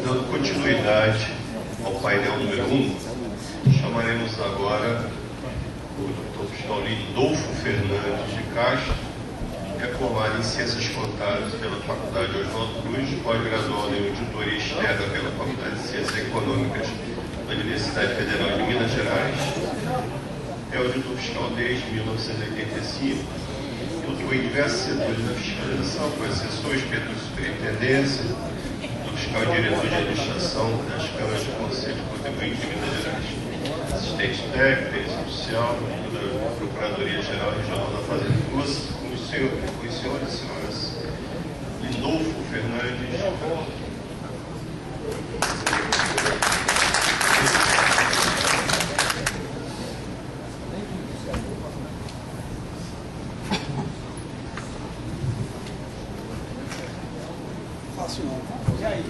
Dando continuidade ao painel número 1, chamaremos agora o Dr. Fiscal Lindolfo Fernandes de Castro, é formado em Ciências Contábeis pela Faculdade Oswaldo Cruz, pós-graduado em Auditoria Externa pela Faculdade de Ciências Econômicas da Universidade Federal de Minas Gerais. É auditor fiscal desde 1985. Atuou em diversos setores da fiscalização, foi assessor, inspetor de superintendência, fiscal e diretor de administração das câmaras de conselho de contribuinte de Minas Gerais, assistente técnico, perito oficial da Procuradoria-Geral Regional da Fazenda. Com os senhores e senhoras, Lindolfo Fernandes. E aí?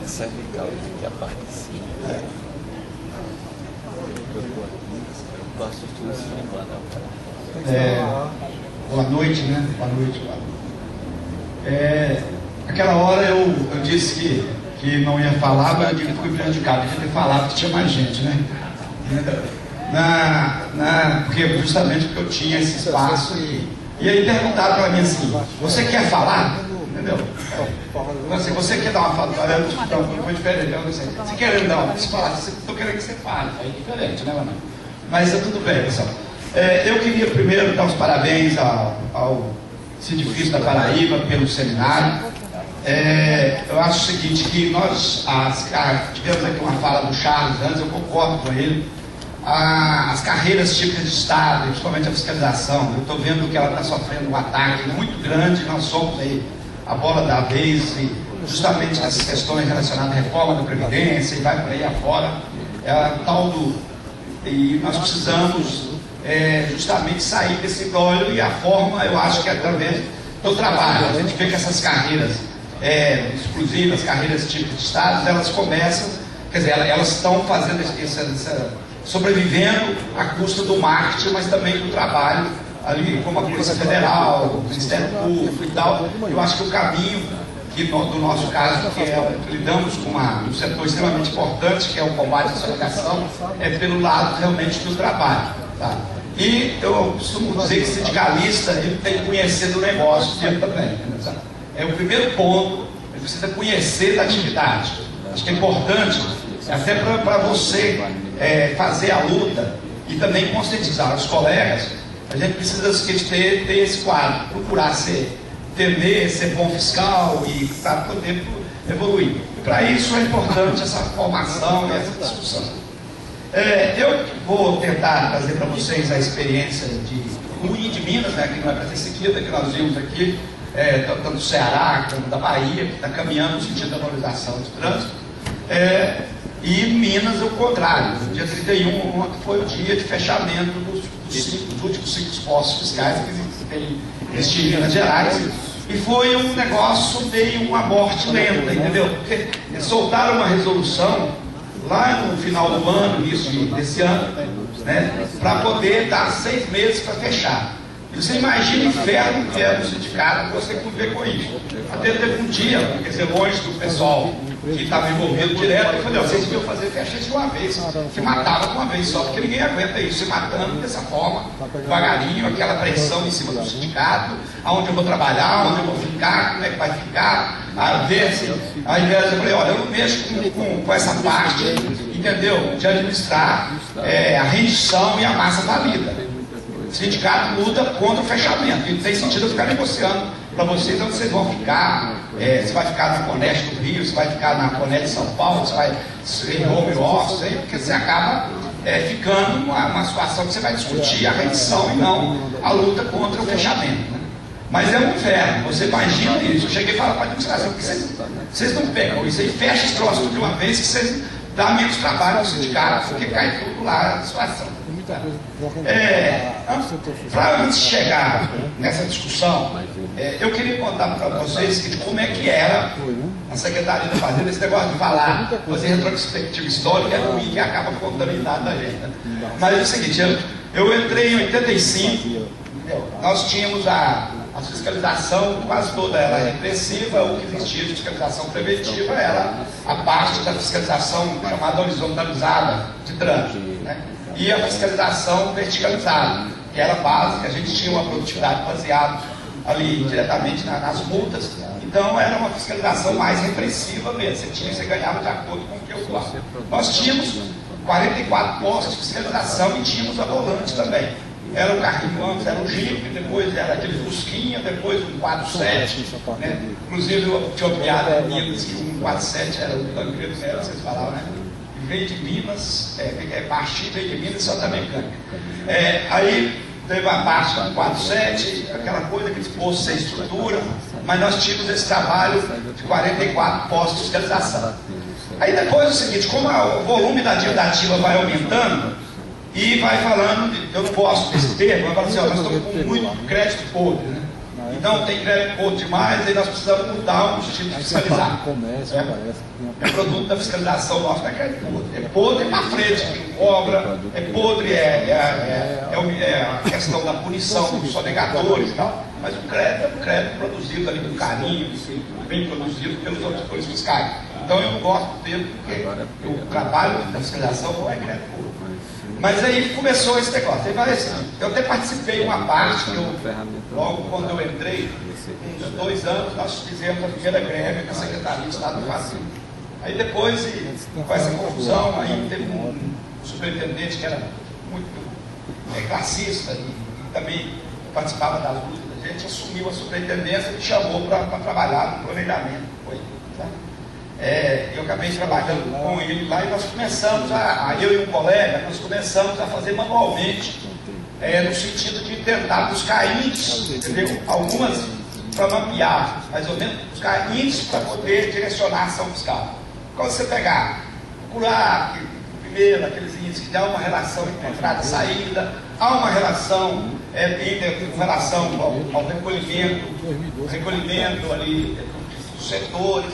Essa é legal que aparece. Eu gosto de tudo isso. Boa noite, né? Boa noite. Aquela hora eu disse que não ia falar, mas eu digo que fui prejudicado. Eu devia ter falado que tinha mais gente, né? Porque justamente porque eu tinha esse espaço e aí perguntaram para mim assim: você quer falar? Entendeu? Você quer dar uma fala? Foi diferente. Eu não sei. Você quer dar uma fala? Estou querendo que você fale. É diferente, né, Manoel? Mas tudo bem, pessoal. Eu queria primeiro dar os parabéns ao Sindifício da Paraíba pelo seminário. Eu acho o seguinte, que nós tivemos aqui uma fala do Charles antes, eu concordo com ele. As carreiras típicas de Estado, principalmente a fiscalização, eu estou vendo que ela está sofrendo um ataque muito grande. Nós somos aí a bola da vez, e justamente essas questões relacionadas à reforma da Previdência, e vai por aí afora, e nós precisamos justamente sair desse imbróglio, e a forma, eu acho que é através do trabalho. A gente vê que essas carreiras exclusivas, carreiras típicas de Estado, elas começam, quer dizer, elas estão fazendo sobrevivendo à custa do marketing, mas também do trabalho, ali como a Polícia Federal, o Ministério Público e tal. Eu acho que o caminho, do nosso caso, que lidamos com um setor extremamente importante, que é o combate à sonegação, é pelo lado realmente do trabalho. Tá? E eu costumo dizer que sindicalista, ele tem que conhecer do negócio dele também. Tá? É o primeiro ponto, ele precisa conhecer da atividade. Acho que é importante, até para você fazer a luta e também conscientizar os colegas. A gente precisa ter esse quadro, procurar temer, ser bom fiscal e para poder evoluir. E para isso é importante essa formação e essa discussão. Eu vou tentar trazer para vocês a experiência de Minas, né, que não é para ter seguida, que nós vimos aqui, tanto do Ceará como da Bahia, que está caminhando no sentido da valorização de trânsito. E Minas, o contrário. O dia 31 foi o dia de fechamento dos últimos 5 postos fiscais que existiam em Minas Gerais. E foi um negócio meio uma morte lenta, entendeu? Porque eles soltaram uma resolução lá no final do ano, início desse ano, né, para poder dar 6 meses para fechar. E você imagina o inferno que é no sindicato, você conviver com isso. Até teve um dia, quer dizer, longe do pessoal que estava envolvido direto, eu falei: vocês deviam fazer festa de uma vez, que matava de uma vez só, porque ninguém aguenta isso, se matando dessa forma, devagarinho, aquela pressão em cima do sindicato, aonde eu vou trabalhar, onde eu vou ficar, como é que vai ficar, ao invés eu falei: olha, eu não mexo com essa parte, entendeu, de administrar a rendição e a massa falida. O sindicato luta contra o fechamento, e não tem sentido eu ficar negociando para vocês onde vocês vão ficar, você vai ficar na Coneste do Rio, você vai ficar na Coneste de São Paulo, você vai em home office, porque você acaba ficando numa situação que você vai discutir a rendição e não a luta contra o fechamento. Né? Mas é um inferno, você imagina isso. Eu cheguei e falei para a administração: vocês não pegam isso aí, fecha esse troço de uma vez, que vocês dão menos trabalho ao sindicato, porque cai tudo lá a situação. Para antes de chegar nessa discussão, eu queria contar para vocês como é que era a Secretaria da Fazenda, esse negócio de falar, fazer retrospectiva histórica, é ruim, que acaba contando a idade da gente. Mas é o seguinte, eu entrei em 85, nós tínhamos a fiscalização quase toda ela é repressiva, o que existia de fiscalização preventiva era a parte da fiscalização chamada horizontalizada de trânsito, né? E a fiscalização verticalizada, que era básica, a gente tinha uma produtividade baseada ali diretamente nas multas, então era uma fiscalização mais repressiva mesmo, você ganhava de acordo com o que eu falava. Nós tínhamos 44 postos de fiscalização e tínhamos a volante também. Era o carrinho antes, era o Jeep, depois era aquele Fusquinha, depois um 47, né? Inclusive eu tinha piada Minas que um 47 era o Tancredo Melo, vocês falavam, né? Veio de Minas, Martim veio de Minas, Santa Mecânica. Aí teve a parte do 47, aquela coisa, aqueles postos sem estrutura, mas nós tínhamos esse trabalho de 44 postos de fiscalização. Aí depois é o seguinte, como o volume da dívida ativa vai aumentando, e vai falando, eu não gosto desse termo, mas fala assim, ó, nós estamos com muito crédito podre, né? Então tem crédito podre demais, aí nós precisamos mudar o estilo de fiscalizar. É produto da fiscalização nossa, não é crédito podre. É podre para frente, que cobra, é podre, a questão da punição dos sonegadores e tal, mas o crédito é um crédito produzido ali com carinho, bem produzido pelos auditores fiscais. Então eu não gosto do termo, porque o trabalho da fiscalização não é crédito podre. Mas aí começou esse negócio. Eu até participei de uma parte, logo quando eu entrei, uns 2 anos, nós fizemos a primeira greve com a Secretaria de Estado do Fazenda. Aí depois, com essa confusão, aí teve um superintendente que era muito classista e também participava das lutas da gente, assumiu a superintendência e me chamou para trabalhar no planejamento. Eu acabei trabalhando com ele lá e nós começamos eu e um colega, nós começamos a fazer manualmente, no sentido de tentar buscar índices, entendeu? Algumas para mapear, mais ou menos, buscar índices para poder direcionar a ação fiscal. Quando você pegar, procurar primeiro aqueles índices que dão uma relação entre entrada e saída, há uma relação com relação ao recolhimento ali dos setores,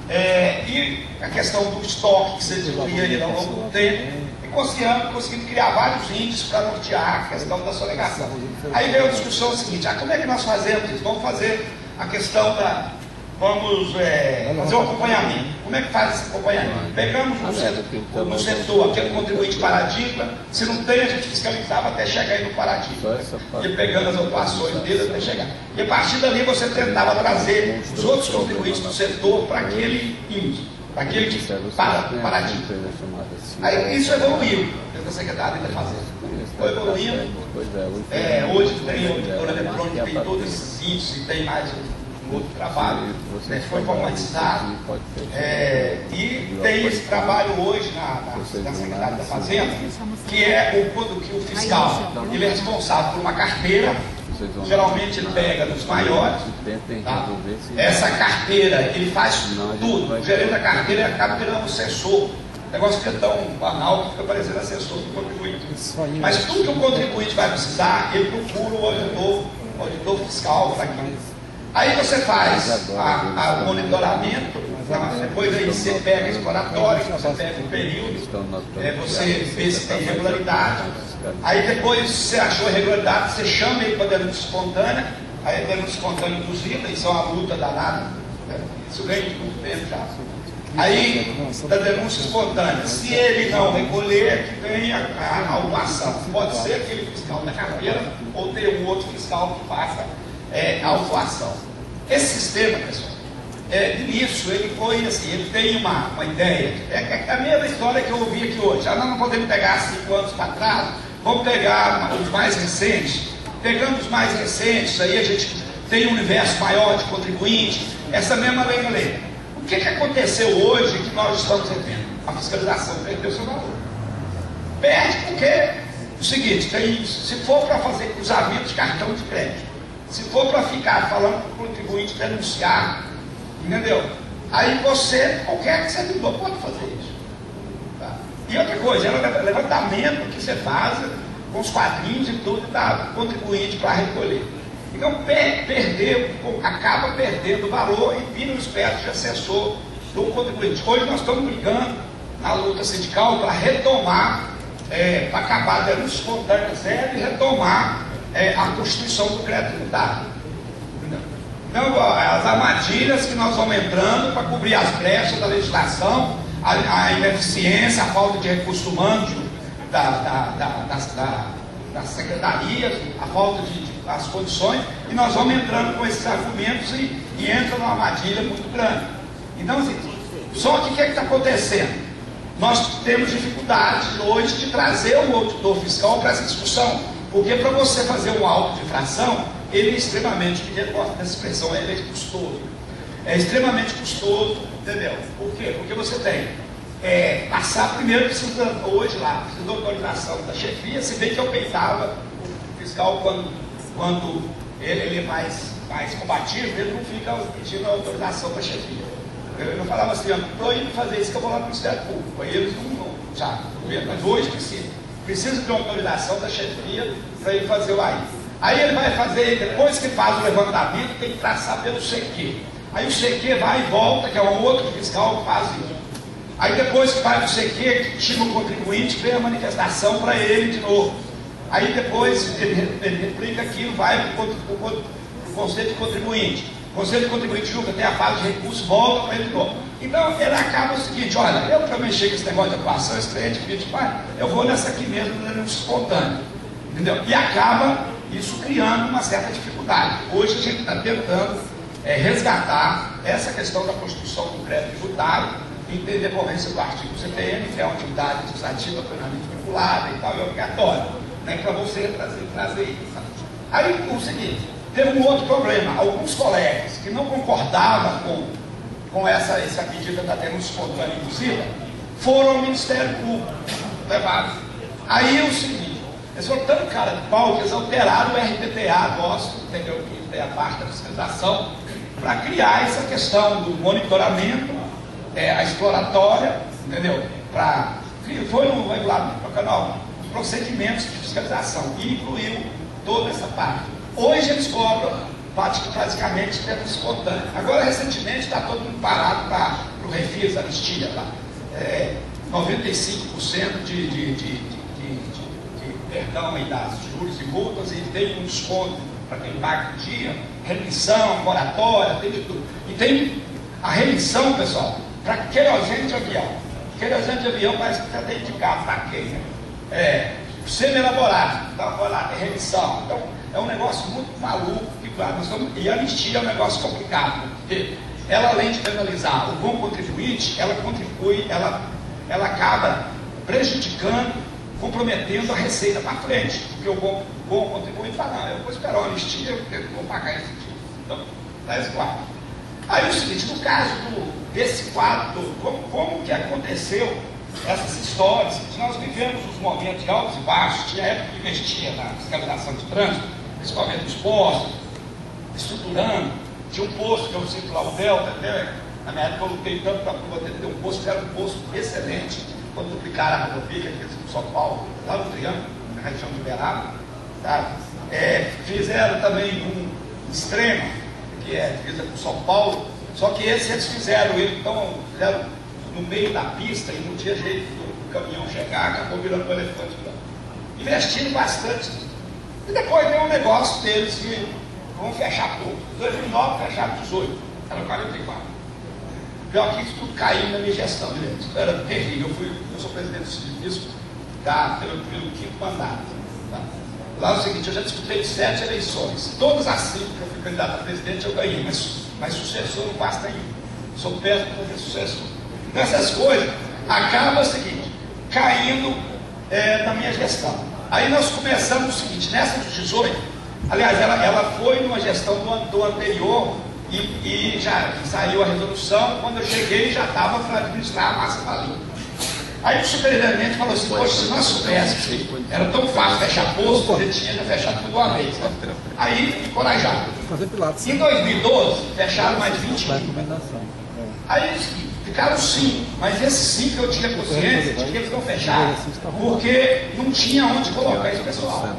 e a questão do estoque que você diluía ali ao longo do tempo, e conseguindo criar vários índices para nortear a questão da sonegação. Aí veio a discussão seguinte, como é que nós fazemos isso? Vamos fazer a questão vamos fazer o acompanhamento. Como é que faz esse acompanhamento? Pegamos no setor aquele contribuinte paradigma, se não tem, a gente fiscalizava até chegar aí no paradigma. E pegando as atuações dele até chegar. E a partir dali você tentava trazer os outros contribuintes do setor para aquele índice, para aquele paradigma. Aí isso evoluiu, a Secretaria da Fazenda. Foi evoluindo. Hoje tem auditor eletrônico, tem todos esses índices, tem mais outro trabalho, foi informatizado, e tem esse trabalho hoje na Secretaria da Fazenda, que é o fiscal, ele é responsável por uma carteira, geralmente ele pega dos maiores, tá? Essa carteira, ele faz tudo, o gerente da carteira acaba virando assessor, o negócio que é tão banal que fica parecendo assessor do contribuinte. Mas tudo que o contribuinte vai precisar, ele procura o auditor fiscal para aquilo. Aí você faz o monitoramento, depois aí você pega exploratório, você pega o período, você vê se tem irregularidade. Aí depois você achou irregularidade, você chama ele para denúncia espontânea, aí a denúncia espontânea induzida, isso é uma luta danada, isso vem de muito tempo já. Aí, da denúncia espontânea, se ele não recolher, que vem a autuação. Pode ser aquele fiscal da carteira ou ter um outro fiscal que faça a autuação. Esse sistema, pessoal, de início, ele foi assim, ele tem uma ideia, é a mesma história que eu ouvi aqui hoje. Nós não podemos pegar 5 anos para trás, vamos pegar os mais recentes. Pegando os mais recentes, aí a gente tem um universo maior de contribuintes, essa mesma lei. O que aconteceu hoje que nós estamos revendo? A fiscalização perdeu seu valor. Perde porque, o seguinte, se for para fazer cruzamento de cartão de crédito, se for para ficar falando para o contribuinte denunciar, entendeu? Aí qualquer servidor pode fazer isso. Tá? E outra coisa, é o levantamento que você faz com os quadrinhos e tudo, e dá o contribuinte para recolher. Então acaba perdendo valor e vira um espécie de assessor do contribuinte. Hoje nós estamos brigando na luta sindical para retomar, para acabar a denúncia espontânea zero e retomar a constituição do crédito tributário. Então, as armadilhas que nós vamos entrando para cobrir as brechas da legislação, a ineficiência, a falta de recurso humano das secretarias, a falta das condições, e nós vamos entrando com esses argumentos e entra numa armadilha muito grande. Então, assim, só que o que está acontecendo? Nós temos dificuldade hoje de trazer o auditor fiscal para essa discussão, porque para você fazer um auto de infração, ele é extremamente, eu gosto dessa expressão, ele é custoso. É extremamente custoso, entendeu? Por quê? Porque você tem passar primeiro, precisa hoje lá, precisa da autorização da chefia, se bem que eu peitava o fiscal quando ele é mais combativo, ele não fica pedindo a autorização da chefia. Eu falava assim, eu proíbo fazer isso que eu vou lá no Ministério Público, aí eles não já, mas hoje precisa de uma autorização da chefia para ele fazer o AI. Aí ele vai fazer, depois que faz o levantamento, tem que traçar pelo CQ. Aí o CQ vai e volta, que é um outro fiscal que faz isso. Aí depois que vai para o CQ, que tira o contribuinte, vem a manifestação para ele de novo. Aí depois ele replica aquilo, vai para o Conselho de Contribuinte. O Conselho de Contribuinte julga, tem a fase de recurso, volta para ele de novo. Então ele acaba o seguinte, olha, eu para mexer com esse negócio de atuação, esse cliente pede, eu vou nessa aqui mesmo, no espontâneo. Entendeu? E acaba isso criando uma certa dificuldade. Hoje a gente está tentando resgatar essa questão da construção do crédito tributário em decorrência do artigo CPM, que é uma atividade legislativa plenamente vinculada e tal, e obrigatória, né, para você trazer isso. Aí o seguinte, teve um outro problema. Alguns colegas que não concordavam com essa medida da denúncia espontânea induziva foram ao Ministério Público, levaram. Aí o seguinte, eles foram tão cara de pau que eles alteraram o RPTA nosso, entendeu? Que tem a parte da fiscalização, para criar essa questão do monitoramento, a exploratória, entendeu? Foi no regulamento do canal, os procedimentos de fiscalização, e incluiu toda essa parte. Hoje eles cobram basicamente pelo espontâneo. Agora, recentemente, está todo mundo parado para o refis, anistia, tá? 95% de perdão aí das juros e multas, e tem um desconto para quem paga o dia, remissão, moratória, tem de tudo. E tem a remissão, pessoal, para querosene de avião. Querosene de avião parece que está dentro de carro, para quem, né? Semi-elaborado, então vai lá, tem remissão. Então, é um negócio muito maluco, e a anistia é um negócio complicado, porque ela, além de penalizar o bom contribuinte, ela contribui, ela acaba prejudicando, comprometendo a receita para frente, porque o bom contribuinte fala, não, eu vou esperar uma anistia, eu vou pagar esse dia. Então, dá esse quadro. Aí o seguinte, no caso desse quadro, como que aconteceu essas histórias? Nós vivemos os momentos de altos e baixos, tinha época que investia na fiscalização de trânsito, principalmente nos postos, estruturando, tinha um posto que eu cito lá, o Delta, até na minha época eu lutei tanto para poder ter um posto, que era um posto excelente, quando duplicaram a rodovia, que é São Paulo, lá no Triângulo, na região de Uberaba, tá? Fizeram também um extremo, que é divisa com São Paulo, só que eles fizeram no meio da pista e não tinha jeito do caminhão chegar, acabou virando um elefante branco. Investiram bastante. E depois veio um negócio deles que vão fechar tudo. Em 2009 fecharam 18, era 44. Pior que isso tudo caiu na minha gestão, gente. Isso era terrível. Eu sou presidente do serviço pelo 5º mandato. Tá? Lá é o seguinte, eu já disputei 7 eleições. Todas as 5 que eu fui candidato a presidente eu ganhei, mas sucessor não basta nenhum. Sou péssimo para ter sucessor. Então essas coisas acabam o seguinte, caindo na minha gestão. Aí nós começamos o seguinte, nessa de 18, aliás, ela foi numa gestão do anterior e já saiu a resolução, quando eu cheguei já estava para administrar a massa falinha. Aí o superintendente falou assim, poxa, se nós soubéssemos que era tão fácil fechar posto, a gente tinha já fechado tudo uma vez. Né? Aí encorajado. Em 2012, fecharam mais 20 mil. Aí ficaram 5, mas esses 5 eu tinha consciência de que eles não fecharam, porque não tinha onde colocar esse pessoal.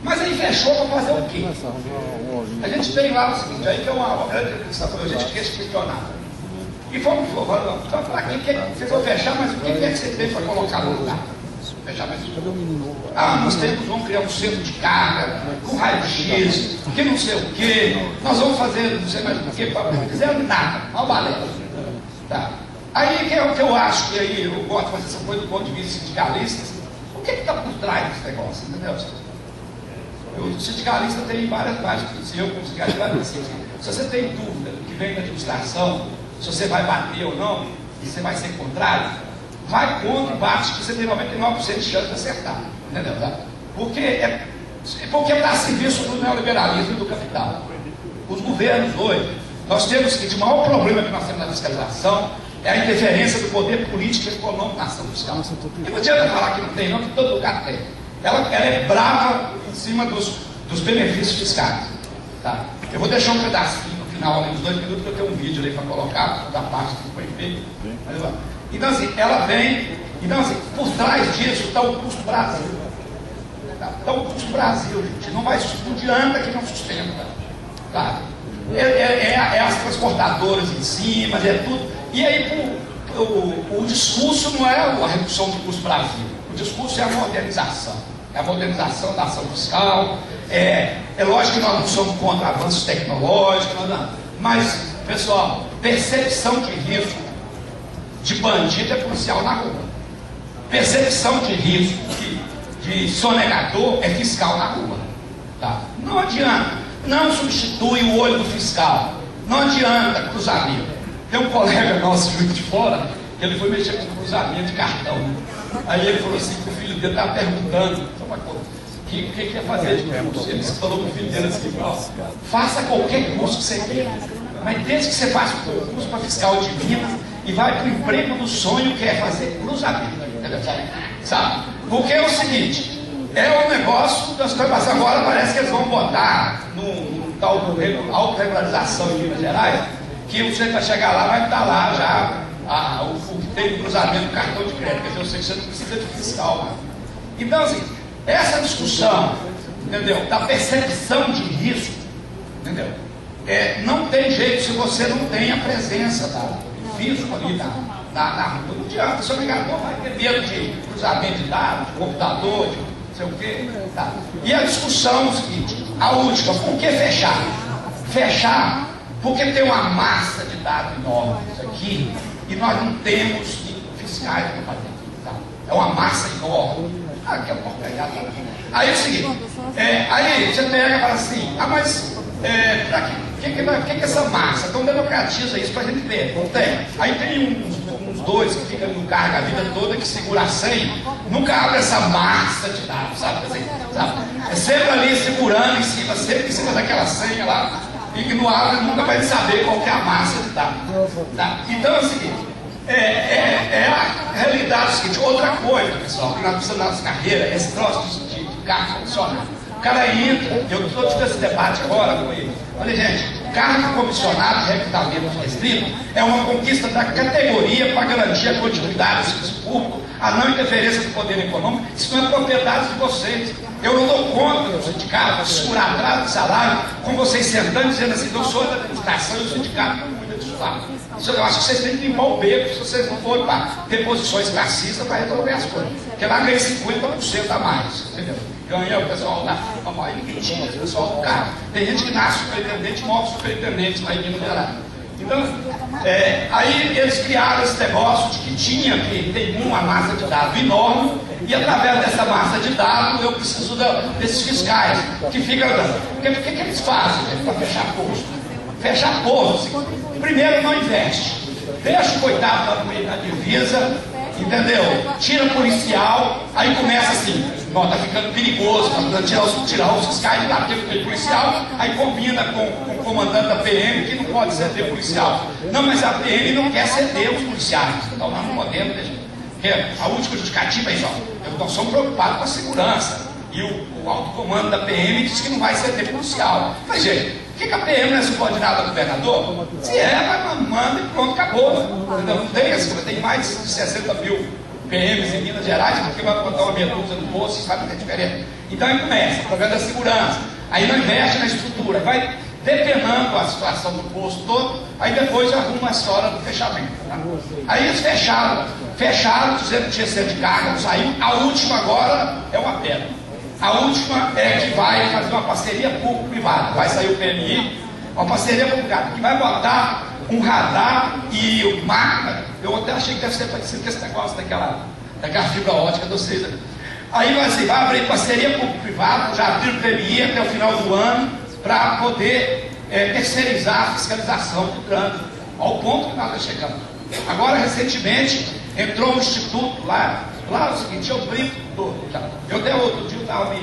Mas aí fechou para fazer o quê? A gente tem lá o seguinte, aí que é uma grande questão, a gente quer questionar. E fomos falando, então, para que vocês vão fechar, mas o que é que você tem para colocar no lugar? Fechar mais um. Nós vamos criar um centro de carga, com raio-x, diz, que não sei o quê, nós vamos fazer não sei mais o quê, não fizeram nada, mal valendo. Tá? Aí que é o que eu acho, que aí eu gosto de fazer essa coisa do ponto de vista sindicalista, o que está por trás desse negócio, entendeu? O sindicalista tem várias, se eu como sindicalista, se você tem dúvida do que vem da administração, se você vai bater ou não, e você vai ser contrário, vai contra o bate que você tem 99% de chance de acertar, entendeu? Porque é para serviço do neoliberalismo e do capital. Os governos hoje, nós temos que, o maior problema que nós temos na fiscalização é a interferência do poder político e econômico na ação fiscal. E não adianta falar que não tem, não, que todo lugar tem. Ela é brava em cima dos benefícios fiscais. Tá? Eu vou deixar um pedacinho no final, uns 2 minutos, que eu tenho um vídeo ali para colocar, da parte que foi feito. Então, assim, ela vem. Então, assim, por trás disso está o custo Brasil. Está o custo Brasil, gente. Não adianta que não sustenta. Tá? É as transportadoras em cima, é tudo. E aí, o discurso não é a redução do custo Brasil. O discurso é a modernização. É a modernização da ação fiscal. É lógico que nós não somos contra avanços tecnológicos, mas, pessoal, percepção de risco de bandido é policial na rua. Percepção de risco de sonegador é fiscal na rua. Tá? Não adianta. Não substitui o olho do fiscal. Não adianta cruzamento. Tem um colega nosso, juiz de fora, que ele foi mexer com cruzamento de cartão. Aí ele falou assim, que o filho dele estava perguntando, o que ia fazer de curso? Ele falou para o filho dele assim, faça qualquer curso que você queira, mas desde que você faça o curso para fiscal de Minas e vai para o emprego do sonho, que é fazer cruzamento. Sabe? Porque é o seguinte, é um negócio, nós estamos passando agora, parece que eles vão botar no tal do autorregularização em Minas Gerais, que você vai chegar lá, vai estar lá já o que tem no cruzamento do cartão de crédito, quer dizer, eu sei que você não precisa de fiscal. Né? Então, assim, essa discussão, entendeu, da percepção de risco, entendeu, não tem jeito se você não tem a presença física ali na rua. Não adianta, o seu negador vai ter medo de cruzamento de dados, de computador, de não sei o quê. Tá? E a discussão é o seguinte, a última, por que fechar? Fechar porque tem uma massa de dados enorme aqui e nós não temos fiscais para fazer. Tá? É uma massa enorme. Que é uma porcaria. Aí é o seguinte, aí você pega e fala assim, mas para quê? O que é essa massa? Então democratiza isso para a gente ver. Não tem. Aí tem uns dois que ficam no cargo a vida toda, que segura a senha, nunca abre essa massa de dados, sabe? É sempre ali segurando em cima, sempre em cima daquela senha lá, e que não abre, nunca vai saber qual que é a massa de dados. Tá? Então é o seguinte, a realidade é o seguinte, outra coisa, pessoal, que nós precisamos da nossa carreira, esse troço de cargo comissionado. O cara entra, eu estou tendo esse debate agora com ele. Olha, gente, cargo comissionado de recrutamento restrito é uma conquista da categoria para garantir a continuidade do serviço público, a não interferência do poder econômico. Isso não é propriedade de vocês. Eu não dou conta do sindicato segurar atrás do salário, com vocês sentando dizendo assim, eu sou da administração e o sindicato não cuida disso lá. Isso eu acho que vocês têm que limpar o beco se vocês não forem para ter posições classistas para resolver as coisas. Porque lá ganha 50% a mais, entendeu? Ganha o pessoal lá, a maioria, o pessoal do carro. Tem gente que nasce superintendente e morre superintendente lá em Minas Gerais. Então, aí eles criaram esse negócio de que tem uma massa de dados enorme, e através dessa massa de dados eu preciso desses fiscais que ficam dando. O que eles fazem para fechar posto? Fechar posto, primeiro não investe, deixa o coitado lá no meio da divisa, entendeu? Tira policial, aí começa assim, está ficando perigoso, está tirar os fiscais de lá, porque policial, aí combina com o comandante da PM, que não pode ceder policial. Não, mas a PM não quer ceder os policiais, então nós não podemos deixar. Porque a última justificativa é isso, nós somos preocupados com a segurança. E o alto comando da PM diz que não vai ceder policial. Mas, gente, por que a PM não é subordinada ao governador? Se vai, manda e pronto, acabou. Não tem assim, tem mais de 60 mil PMs em Minas Gerais, porque vai botar uma medusa no bolso, sabe o que é diferente. Então aí começa, através da segurança. Aí não investe na estrutura, vai depenando a situação do posto todo, aí depois arruma a história do fechamento. Tá? Aí eles fecharam, dizendo que tinha sido de carga, não saiu. A última agora é uma pedra. A última é que vai fazer uma parceria público-privada. Vai sair o PMI, uma parceria público-privada, que vai botar um radar e o máquina. Eu até achei que deve ser parecido com esse negócio daquela fibra ótica de vocês. Aí vai abrir parceria público-privada, já abriu o PMI até o final do ano, para poder terceirizar a fiscalização do trânsito, ao ponto que nós chegamos. Agora, recentemente, entrou um instituto lá é o seguinte, eu brinco, eu até outro dia estava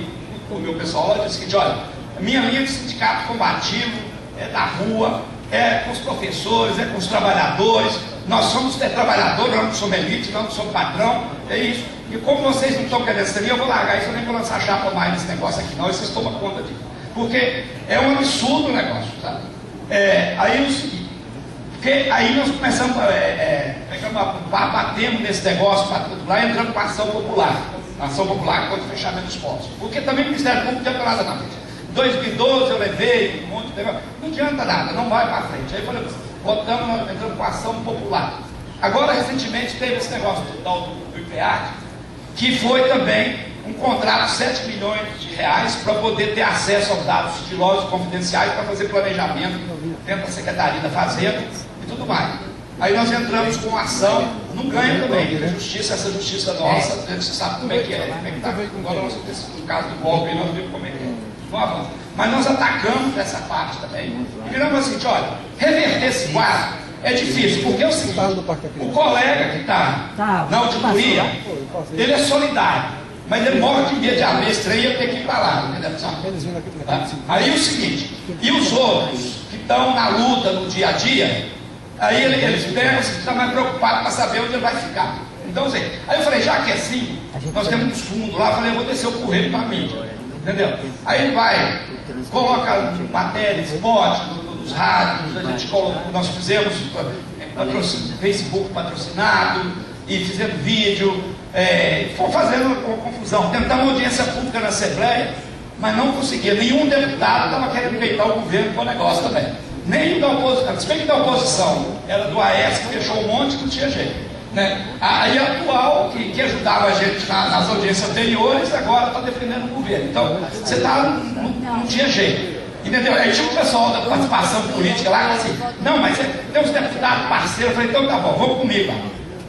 com o meu pessoal lá, e disse o seguinte, olha, a minha linha de sindicato combativo é da rua, é com os professores, é com os trabalhadores, nós somos trabalhadores, nós não somos elite, nós não somos patrão, é isso. E como vocês não estão querendo ser, eu vou largar isso, eu nem vou lançar chapa mais nesse negócio aqui não, e vocês tomam conta disso. Porque é um absurdo o negócio, sabe? Aí o seguinte, porque aí nós começamos, batemos nesse negócio, lá entrando com a ação popular contra o fechamento dos postos. Porque também o Ministério Público não tem nada na frente. Em 2012 eu levei um monte de negócio, não adianta nada, não vai para frente. Aí eu falei, botamos, entrando com a ação popular. Agora, recentemente, teve esse negócio do IPEAC, que foi também um contrato de 7 milhões de reais para poder ter acesso aos dados sigilosos e confidenciais para fazer planejamento dentro da Secretaria da Fazenda e tudo mais. Aí nós entramos com uma ação, não ganha também, essa justiça nossa, você sabe como é que é, como é que está. Agora nós temos o caso do golpe, nós vimos como é que é. Não avança. Mas nós atacamos essa parte também. E viramos assim, olha, reverter esse quadro é difícil, porque é o seguinte, o colega que está na auditoria, ele é solidário, mas ele morre de medo de abrir esse trem e eu ter que ir para lá, entendeu? Aí o seguinte, e os outros que estão na luta no dia a dia, aí eles pegam, você está mais preocupado para saber onde ele vai ficar. Então, assim, aí eu falei, já que é assim, nós temos uns fundos lá, eu falei, eu vou descer o correio para a mídia, entendeu? Aí ele vai, coloca matéria, esporte, nos rádios, a gente colocou, nós fizemos Facebook patrocinado, e fizendo vídeo, foi fazendo uma confusão, tentamos uma audiência pública na Assembleia, mas não conseguia, nenhum deputado estava querendo peitar o governo com o negócio também. Nem da oposição, se bem que da oposição era do AES, que fechou um monte, não tinha jeito, né? Aí a atual, que ajudava a gente nas audiências anteriores, agora está defendendo o governo. Então, você não tinha jeito, entendeu? Aí tinha o pessoal da participação política lá, que assim, não, mas tem uns deputados parceiros, eu falei, então tá bom, vamos comigo.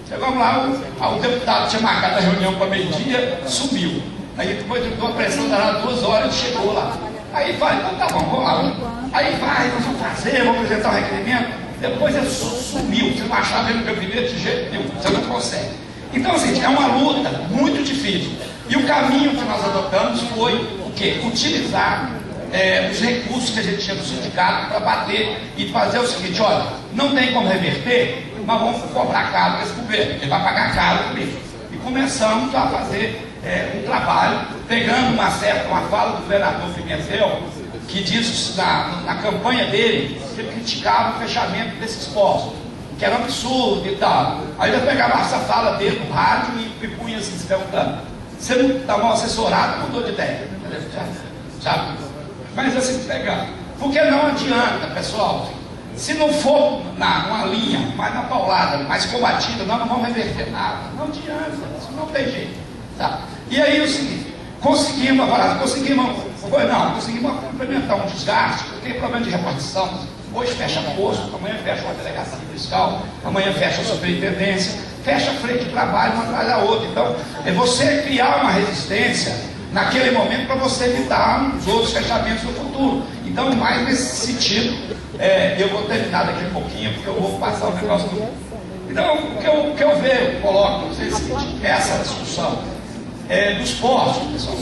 Chegamos lá, o deputado tinha marcado a reunião para meio-dia, sumiu. Aí depois de uma pressão danada, 2 horas, ele chegou lá. Aí vai, então tá bom, vamos lá. Aí vai, nós vamos fazer, vamos apresentar o requerimento. Depois ele sumiu, você não achava ele no gabinete de jeito nenhum, você não consegue. Então, assim, é uma luta muito difícil. E o caminho que nós adotamos foi o quê? Utilizar os recursos que a gente tinha do sindicato para bater e fazer o seguinte, olha, não tem como reverter, mas vamos cobrar caro desse governo, ele vai pagar caro por isso. E começamos a fazer um trabalho, pegando uma fala do governador Pimentel, que diz na campanha dele, que ele criticava o fechamento desses postos, que era um absurdo e tal. Aí ele pegava essa fala dele no rádio e punha assim, se perguntando, você não está mal assessorado, mudou de ideia, sabe? Mas assim, pegando, porque não adianta, pessoal, se não for numa linha mais na paulada, mais combatida, nós não vamos reverter nada, não adianta, isso não tem jeito, tá? E aí o seguinte, conseguimos complementar um desgaste, porque tem problema de repartição, hoje fecha posto, amanhã fecha uma delegacia fiscal, amanhã fecha a superintendência, fecha a frente de trabalho uma atrás da outra. Então, é você criar uma resistência naquele momento para você evitar os outros fechamentos no futuro. Então, mais nesse sentido, eu vou terminar daqui a pouquinho, porque eu vou passar o negócio do... Então, o que eu vejo, coloco para vocês, essa discussão dos postos, pessoal,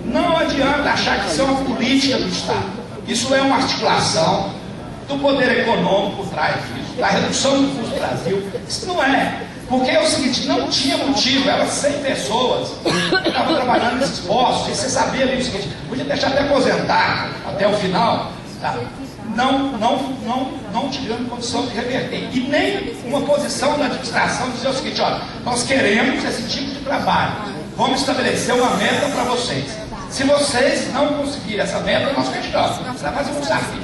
não adianta achar que isso é uma política do Estado. Isso é uma articulação do poder econômico por trás disso, da redução do custo do Brasil. Isso não é. Porque é o seguinte, não tinha motivo, eram 100 pessoas que estavam trabalhando nesses postos, e você sabia ali o seguinte, podia deixar até aposentar até o final, tá? Não tivemos condição de reverter. E nem uma posição da administração dizer o seguinte, olha, nós queremos esse tipo de trabalho, vamos estabelecer uma meta para vocês. Se vocês não conseguirem essa meta, nós fechamos. Você vai fazer um desafio.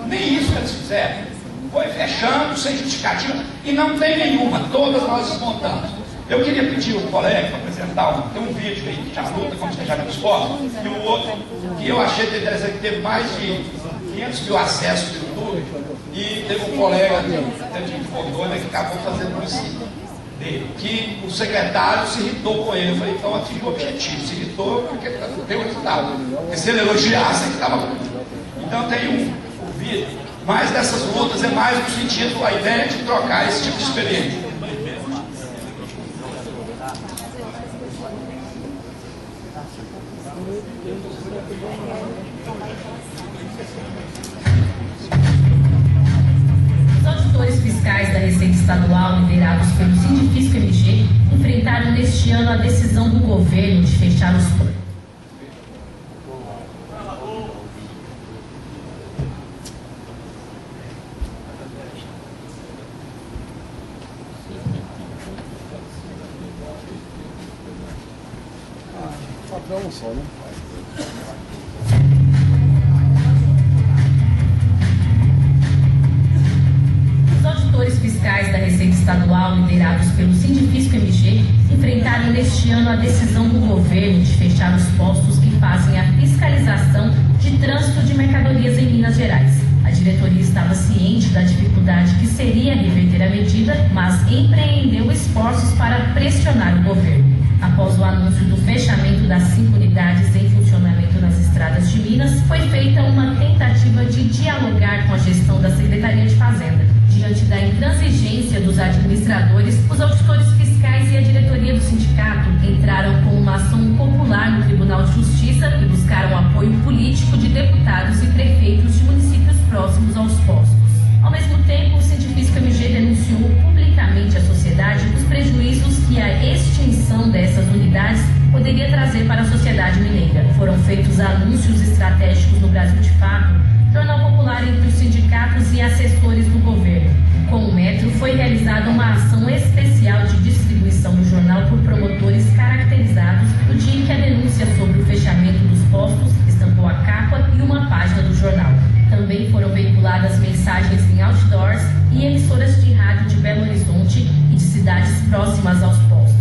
Nem isso que eles fizeram. Foi fechando, sem justificativa, e não tem nenhuma, todas nós desmontamos. Eu queria pedir ao colega para apresentar tem um vídeo aí que já luta contra o fechamento dos postos, e o outro que eu achei interessante, que teve mais de 500 mil acessos no YouTube, e teve um colega até de Rondônia que acabou fazendo isso dele, que o secretário se irritou com ele. Eu falei, então atingiu o objetivo, se irritou porque não tem o resultado. Porque se ele elogiasse, ele estava. Então tem um vídeo, mas dessas lutas é mais no sentido, a ideia de trocar esse tipo de experiência. Os auditores fiscais da Receita Estadual, liderados pelo Sindifisco MG, enfrentaram neste ano a decisão do governo de fechar os portos. Padrão só, né? Os auditores fiscais da Receita Estadual, liderados pelo Sindifisco MG, enfrentaram neste ano a decisão do governo de fechar os postos que fazem a fiscalização de trânsito de mercadorias em Minas Gerais. A diretoria estava ciente da dificuldade que seria reverter a medida, mas empreendeu esforços para pressionar o governo. Após o anúncio do fechamento das 5 unidades em funcionamento nas estradas de Minas, foi feita uma tentativa de dialogar com a gestão da Secretaria de Fazenda. Diante da intransigência dos administradores, os auditores fiscais e a diretoria do sindicato entraram com uma ação popular no Tribunal de Justiça e buscaram apoio político de deputados e prefeitos de municípios próximos aos postos. Ao mesmo tempo, o Sindifisco MG denunciou publicamente à sociedade os prejuízos que a extinção dessas unidades poderia trazer para a sociedade mineira. Foram feitos anúncios estratégicos no Brasil de Fato, jornal popular entre os sindicatos e assessores do governo. Com o metro, foi realizada uma ação especial de distribuição do jornal por promotores caracterizados no dia em que a denúncia sobre o fechamento dos postos estampou a capa e uma página do jornal. Também foram veiculadas mensagens em outdoors e emissoras de rádio de Belo Horizonte e de cidades próximas aos postos.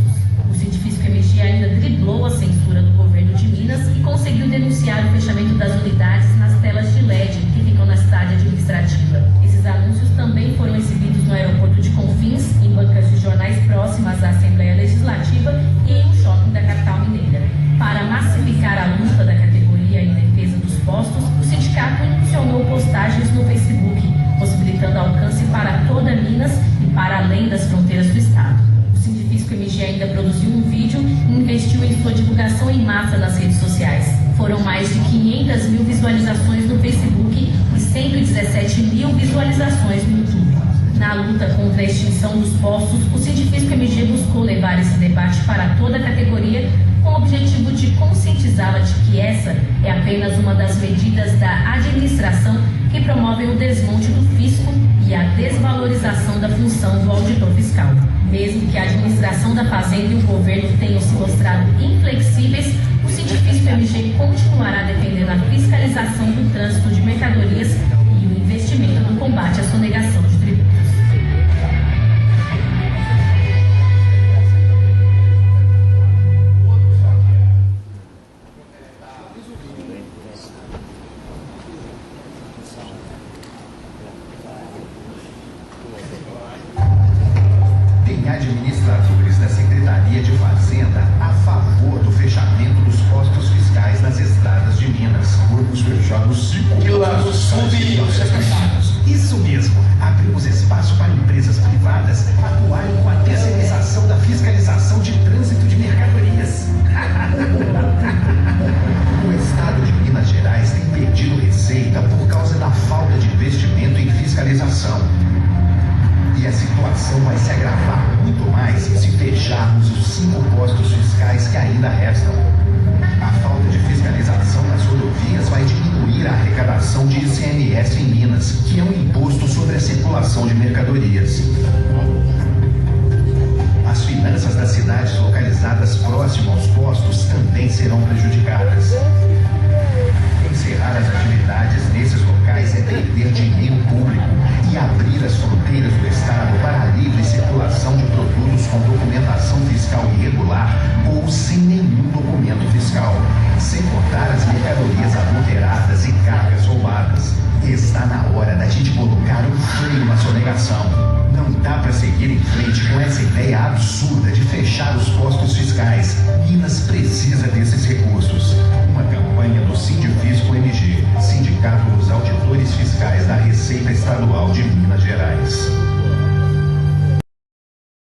O Sindifisco MG ainda driblou a censura do governo de Minas e conseguiu denunciar o fechamento das unidades nas telas de LED que ficam na cidade administrativa. Esses anúncios também foram exibidos no aeroporto de Confins, em bancas de jornais próximas à Assembleia Legislativa e em um shopping da capital mineira. Para massificar a luta da categoria em defesa dos postos, o sindicato impulsionou postagens no Facebook, possibilitando alcance para toda Minas e para além das fronteiras do estado. O Sindifisco MG ainda produziu um vídeo e investiu em sua divulgação em massa nas redes sociais. Foram mais de 500 mil visualizações no Facebook e 117 mil visualizações no YouTube. Na luta contra a extinção dos postos, o Sindifisco MG buscou levar esse debate para toda a categoria com o objetivo de conscientizá-la de que essa é apenas uma das medidas da administração que promovem o desmonte do fisco e a desvalorização da função do auditor fiscal. Mesmo que a administração da Fazenda e o governo tenham se mostrado inflexíveis, o Sindifisco MG continuará defendendo a fiscalização do trânsito de mercadorias e o investimento no combate à sonegação de tributos. Administradores da Secretaria de Fazenda a favor do fechamento dos postos fiscais nas estradas de Minas. Vamos fechar os 5 secretários. Isso mesmo. Abrimos espaço para empresas privadas atuarem com a terceirização da fiscalização de trânsito de mercadorias. O estado de Minas Gerais tem perdido receita por causa da falta de investimento em fiscalização. E a situação vai se agravar muito mais se fecharmos os 5 postos fiscais que ainda restam. A falta de fiscalização nas rodovias vai diminuir a arrecadação de ICMS em Minas, que é um imposto sobre a circulação de mercadorias. As finanças das cidades localizadas próximo aos postos também serão prejudicadas. Encerrar as atividades nesses locais é perder dinheiro público e abrir as fronteiras do Estado para a livre circulação de produtos com documentação fiscal interrogação. Não dá para seguir em frente com essa ideia absurda de fechar os postos fiscais. Minas precisa desses recursos. Uma campanha do Sindifisco MG, Sindicato dos Auditores Fiscais da Receita Estadual de Minas Gerais.